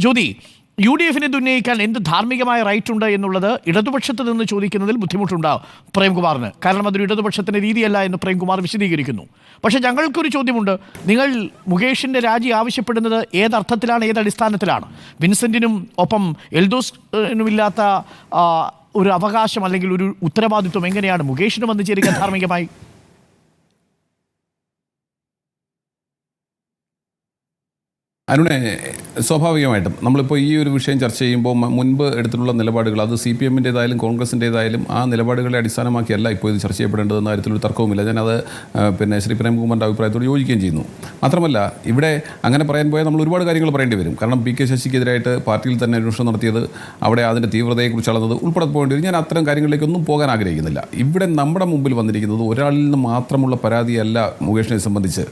ജ്യോതി, UDF-നെ ഉന്നയിക്കാൻ എന്ത് ധാർമ്മികമായ റൈറ്റ് ഉണ്ട് എന്നുള്ളത് ഇടതുപക്ഷത്ത് നിന്ന് ചോദിക്കുന്നതിൽ ബുദ്ധിമുട്ടുണ്ടാവും പ്രേംകുമാറിന്. കാരണം അതൊരു ഇടതുപക്ഷത്തിൻ്റെ രീതിയല്ല എന്ന് പ്രേംകുമാർ വിശദീകരിക്കുന്നു. പക്ഷേ ഞങ്ങൾക്കൊരു ചോദ്യമുണ്ട്. നിങ്ങൾ മുകേഷിൻ്റെ രാജി ആവശ്യപ്പെടുന്നത് ഏതർത്ഥത്തിലാണ്, ഏതടിസ്ഥാനത്തിലാണ്? വിൻസെൻറ്റിനും ഒപ്പം എൽദോസിനുമില്ലാത്ത ഒരു അവകാശം അല്ലെങ്കിൽ ഒരു ഉത്തരവാദിത്വം എങ്ങനെയാണ് മുകേഷിന് വന്നു ചേരുക ധാർമ്മികമായി? അരുണെ, സ്വാഭാവികമായിട്ടും നമ്മളിപ്പോൾ ഈ ഒരു വിഷയം ചർച്ച ചെയ്യുമ്പോൾ മുൻപ് എടുത്തിട്ടുള്ള നിലപാടുകൾ, അത് CPM-ൻ്റേതായാലും കോൺഗ്രസിൻ്റേതായാലും ആ നിലപാടുകളെ അടിസ്ഥാനമാക്കിയല്ല ഇപ്പോൾ ഇത് ചർച്ച ചെയ്യപ്പെടേണ്ടതെന്ന കാര്യത്തിലൊരു തർക്കവുമില്ല. ഞാനത് ശ്രീ പ്രേംകുമാറിൻ്റെ അഭിപ്രായത്തോട് യോജിക്കുകയും ചെയ്യുന്നു. മാത്രമല്ല, ഇവിടെ അങ്ങനെ പറയാൻ പോയാൽ നമ്മൾ ഒരുപാട് കാര്യങ്ങൾ പറയേണ്ടി വരും. കാരണം PK ശശിക്കെതിരായിട്ട് പാർട്ടിയിൽ തന്നെ അന്വേഷണം നടത്തിയത്, അവിടെ അതിൻ്റെ തീവ്രതയെക്കുറിച്ച് അളന്നത് ഉൾപ്പെടെ പോകേണ്ടി വരും. ഞാൻ അത്തരം കാര്യങ്ങളിലേക്കൊന്നും പോകാൻ ആഗ്രഹിക്കുന്നില്ല. ഇവിടെ നമ്മുടെ മുമ്പിൽ വന്നിരിക്കുന്നത് ഒരാളിൽ നിന്ന് മാത്രമുള്ള പരാതിയല്ല മുകേഷിനെ സംബന്ധിച്ച്.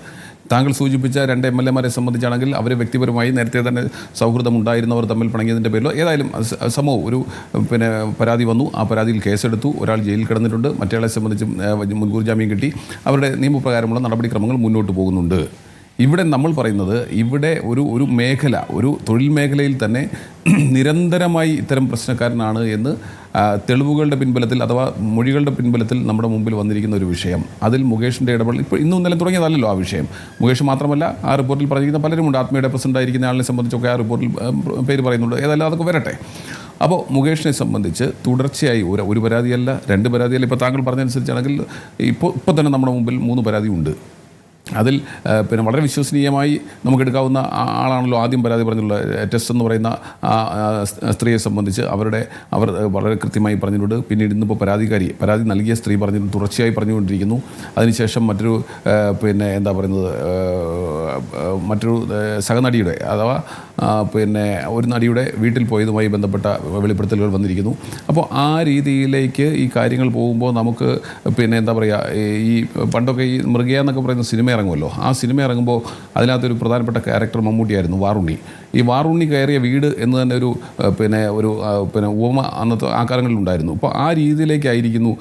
താങ്കൾ സൂചിപ്പിച്ച 2 MLA-മാരെ സംബന്ധിച്ചാണെങ്കിൽ അവർ വ്യക്തിപരമായി നേരത്തെ തന്നെ സൗഹൃദമുണ്ടായിരുന്നവർ തമ്മിൽ പിണങ്ങിയതിൻ്റെ പേരിലോ ഏതായാലും സമൂഹം ഒരു പരാതി വന്നു. ആ പരാതിയിൽ കേസെടുത്തു. ഒരാൾ ജയിലിൽ കിടന്നിട്ടുണ്ട്. മറ്റേയാളെ സംബന്ധിച്ചും മുൻകൂർ ജാമ്യം കിട്ടി. അവരുടെ നിയമപ്രകാരമുള്ള നടപടിക്രമങ്ങൾ മുന്നോട്ട് പോകുന്നുണ്ട്. ഇവിടെ നമ്മൾ പറയുന്നത്, ഇവിടെ ഒരു മേഖല, ഒരു തൊഴിൽ മേഖലയിൽ തന്നെ നിരന്തരമായി ഇത്തരം പ്രശ്നക്കാരനാണ് എന്ന് തെളിവുകളുടെ പിൻബലത്തിൽ അഥവാ മൊഴികളുടെ പിൻബലത്തിൽ നമ്മുടെ മുമ്പിൽ വന്നിരിക്കുന്ന ഒരു വിഷയം. അതിൽ മുകേഷിൻ്റെ ഇടപെടൽ ഇപ്പോൾ ഇന്നും ഇന്നലെ തുടങ്ങിയതല്ലല്ലോ ആ വിഷയം. മുകേഷ് മാത്രമല്ല, ആ റിപ്പോർട്ടിൽ പറഞ്ഞിരിക്കുന്ന പലരുമുണ്ട്. ആത്മീയയുടെ പ്രസിഡൻ്റായിരിക്കുന്ന ആളിനെ സംബന്ധിച്ചൊക്കെ ആ റിപ്പോർട്ടിൽ പേര് പറയുന്നുണ്ട്. ഏതായാലും അതൊക്കെ വരട്ടെ. അപ്പോൾ മുകേഷിനെ സംബന്ധിച്ച് തുടർച്ചയായി ഒരു പരാതിയല്ല, 2 പരാതിയല്ല. ഇപ്പോൾ താങ്കൾ പറഞ്ഞതനുസരിച്ചാണെങ്കിൽ ഇപ്പോൾ തന്നെ നമ്മുടെ മുമ്പിൽ 3 പരാതി ഉണ്ട്. അതിൽ വളരെ വിശ്വസനീയമായി നമുക്കെടുക്കാവുന്ന ആളാണല്ലോ ആദ്യം പരാതി പറഞ്ഞുള്ള ടെസ് എന്ന് പറയുന്ന സ്ത്രീയെ സംബന്ധിച്ച് അവർ വളരെ കൃത്യമായി പറഞ്ഞിട്ടുണ്ട്. പിന്നീട് ഇന്നിപ്പോൾ പരാതി നൽകിയ സ്ത്രീ പറഞ്ഞിട്ടുണ്ട്, തുടർച്ചയായി പറഞ്ഞുകൊണ്ടിരിക്കുന്നു. അതിനുശേഷം മറ്റൊരു മറ്റൊരു സഹനടിയുടെ അഥവാ ഒരു നടിയുടെ വീട്ടിൽ പോയതുമായി ബന്ധപ്പെട്ട വെളിപ്പെടുത്തലുകൾ വന്നിരിക്കുന്നു. അപ്പോൾ ആ രീതിയിലേക്ക് ഈ കാര്യങ്ങൾ പോകുമ്പോൾ നമുക്ക് ഈ പണ്ടൊക്കെ ഈ മൃഗയ എന്നൊക്കെ പറയുന്ന സിനിമ ഇറങ്ങുമല്ലോ. ആ സിനിമ ഇറങ്ങുമ്പോൾ അതിനകത്തൊരു പ്രധാനപ്പെട്ട ക്യാരക്ടർ മമ്മൂട്ടിയായിരുന്നു, വാറുണ്ണി. ഈ വാറുണ്ണി കയറിയ വീട് എന്ന് തന്നെ ഒരു ഉപമ അന്നത്തെ ആ കാലങ്ങളിലുണ്ടായിരുന്നു. അപ്പോൾ ആ രീതിയിലേക്കായിരിക്കുന്നു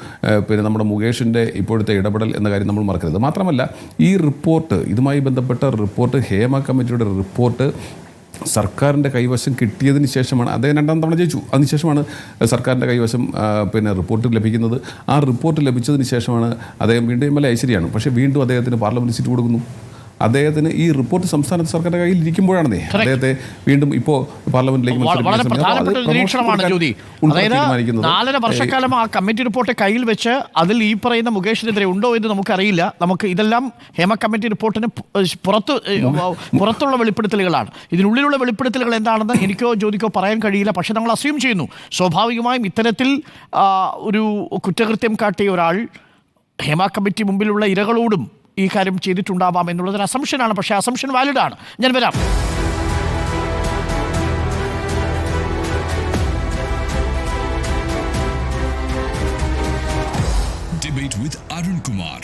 നമ്മുടെ മുകേഷിൻ്റെ ഇപ്പോഴത്തെ ഇടപെടൽ എന്ന കാര്യം നമ്മൾ മറക്കരുത്. മാത്രമല്ല, ഈ റിപ്പോർട്ട്, ഇതുമായി ബന്ധപ്പെട്ട റിപ്പോർട്ട്, ഹേമ കമ്മിറ്റിയുടെ റിപ്പോർട്ട് സർക്കാരിൻ്റെ കൈവശം കിട്ടിയതിന് ശേഷമാണ്, അദ്ദേഹം 2ാം തവണ ജയിച്ചു, അതിനുശേഷമാണ് സർക്കാരിൻ്റെ കൈവശം റിപ്പോർട്ട് ലഭിക്കുന്നത്. ആ റിപ്പോർട്ട് ലഭിച്ചതിന് ശേഷമാണ് അദ്ദേഹം വീണ്ടും MLA ശരിയാണ്, പക്ഷേ വീണ്ടും അദ്ദേഹത്തിന് പാർലമെൻറ്റ് സീറ്റ് കൊടുക്കുന്നു. അദ്ദേഹത്തിന് ഈ റിപ്പോർട്ട് സംസ്ഥാന സർക്കാരിൻ്റെ കയ്യിൽ ഇരിക്കുമ്പോഴാണ് അദ്ദേഹത്തെ വീണ്ടും ഇപ്പോൾ പാർലമെന്റിലേക്ക് 4.5 വർഷക്കാലം ആ കമ്മിറ്റി റിപ്പോർട്ട് കയ്യിൽ വെച്ച് അതിൽ ഈ പറയുന്ന മുകേഷിനെതിരെ ഉണ്ടോ എന്ന് നമുക്കറിയില്ല. നമുക്ക് ഇതെല്ലാം ഹേമ കമ്മിറ്റി റിപ്പോർട്ടിന് പുറത്തുള്ള വെളിപ്പെടുത്തലുകളാണ്. ഇതിനുള്ളിലുള്ള വെളിപ്പെടുത്തലുകൾ എന്താണെന്ന് എനിക്കോ ജ്യോതിക്കോ പറയാൻ കഴിയില്ല. പക്ഷെ നമ്മൾ അസ്യൂം ചെയ്യുന്നു, സ്വാഭാവികമായും ഇത്തരത്തിൽ ഒരു കുറ്റകൃത്യം കാട്ടിയ ഒരാൾ ഹേമ കമ്മിറ്റി മുമ്പിലുള്ള ഇരകളോടും ഈ കാര്യം ചെയ്തിട്ടുണ്ടാവാം എന്നുള്ളതൊരു അസംഷനാണ്. പക്ഷേ അസംഷൻ വാലിഡാണ്. ഞാൻ വരാം. Debate with Arun Kumar.